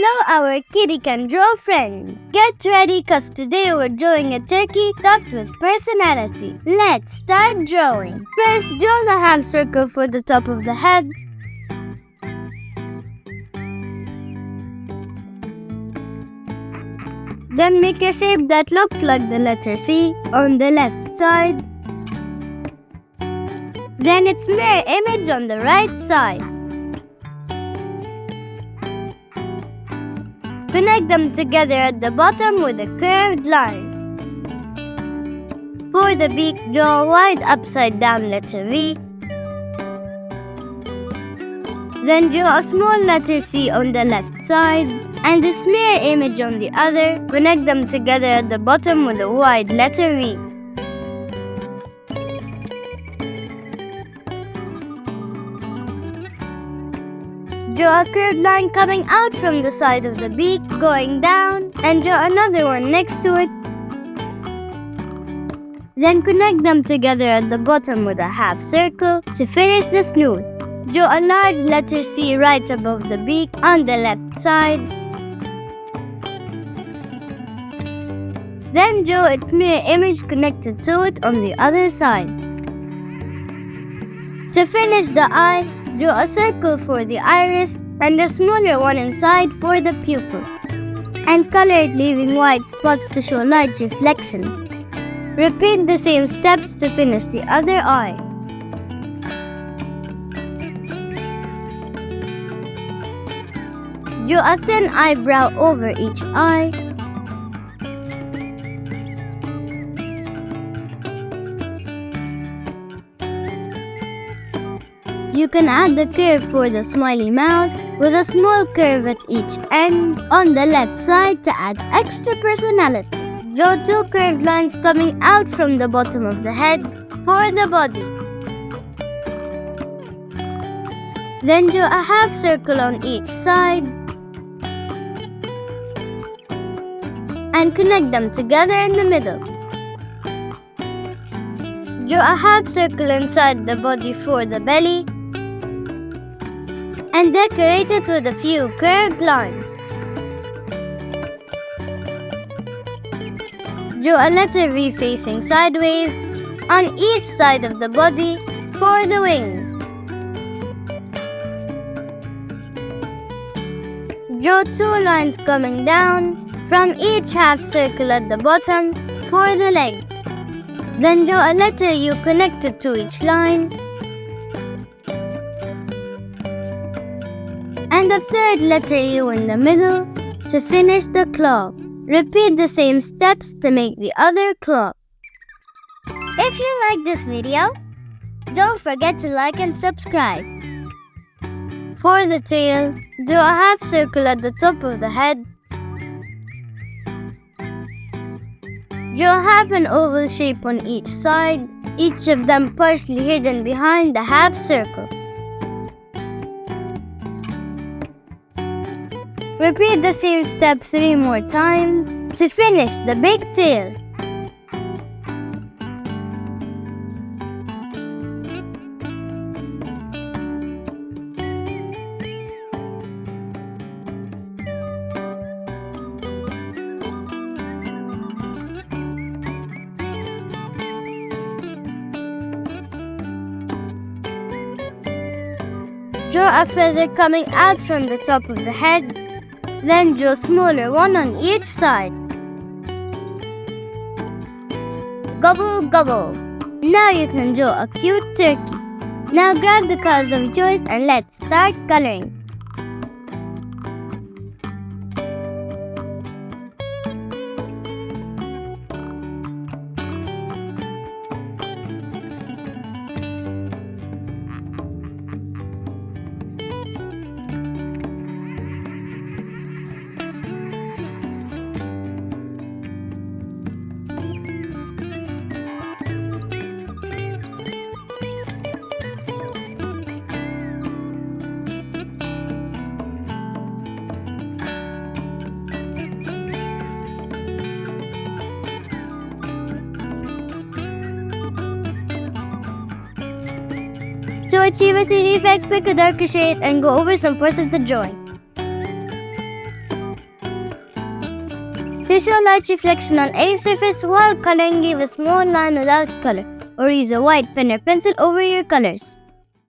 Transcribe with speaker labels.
Speaker 1: Now our kitty can draw friends. Get ready, cause today we're drawing a turkey stuffed with personality. Let's start drawing. First, draw the half circle for the top of the head. Then make a shape that looks like the letter C on the left side. Then its mirror image on the right side. Connect them together at the bottom with a curved line. For the beak, draw a wide upside down letter V. Then draw a small letter C on the left side and a mirror image on the other. Connect them together at the bottom with a wide letter V. Draw a curved line coming out from the side of the beak, going down, and draw another one next to it. Then connect them together at the bottom with a half circle to finish the snoot. Draw a large letter C right above the beak on the left side. Then draw its mirror image connected to it on the other side. To finish the eye, draw a circle for the iris and a smaller one inside for the pupil. And color it, leaving white spots to show light reflection. Repeat the same steps to finish the other eye. Draw a thin eyebrow over each eye. You can add the curve for the smiley mouth with a small curve at each end on the left side to add extra personality. Draw two curved lines coming out from the bottom of the head for the body. Then draw a half circle on each side and connect them together in the middle. Draw a half circle inside the body for the belly and decorate it with a few curved lines. Draw a letter V facing sideways on each side of the body for the wings. Draw two lines coming down from each half circle at the bottom for the leg. Then draw a letter U connected to each line and a third letter U in the middle to finish the claw. Repeat the same steps to make the other claw. If you like this video, don't forget to like and subscribe. For the tail, draw a half circle at the top of the head. Draw half an oval shape on each side, each of them partially hidden behind the half circle. Repeat the same step 3 more times to finish the big tail. Draw a feather coming out from the top of the head. Then draw a smaller one on each side. Gobble, gobble. Now you can draw a cute turkey. Now grab the colors of choice and let's start coloring. To achieve a 3D effect, pick a darker shade and go over some parts of the drawing. To show light reflection on any surface while coloring, leave a small line without color, or use a white pen or pencil over your colors.